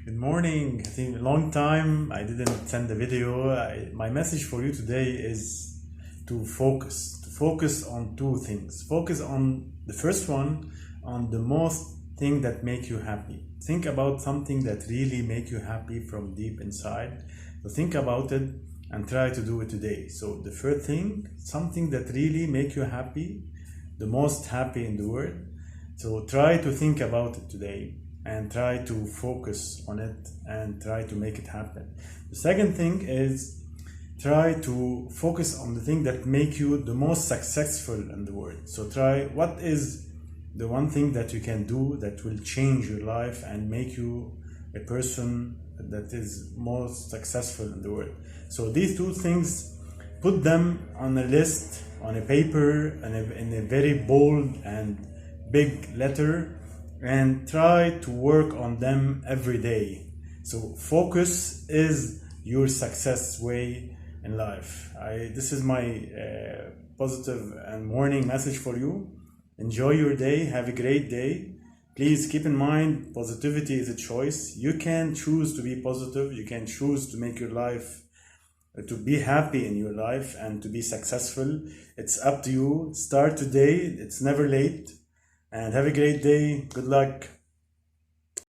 Good morning. I think a long time I didn't send a video. My message for you today is to focus on two things. Focus on the first one, on the most thing that make you happy. Think about something that really make you happy from deep inside. So think about it and try to do it today. So the first thing, something that really make you happy, the most happy in the world. So try to think about it today and try to focus on it and try to make it happen. The second thing is try to focus on the thing that make you the most successful in the world. So try what is the one thing that you can do that will change your life and make you a person that is most successful in the world. So these two things, put them on a list, on a paper, and in a very bold and big letter, and try to work on them every day. So focus is your success way in life. This is my positive and morning message for you. Enjoy your day. Have a great day. Please keep in mind, positivity is a choice. You can choose to be positive. You can choose to make your life, to be happy in your life and to be successful. It's up to you. Start today. It's never late. And have a great day. Good luck.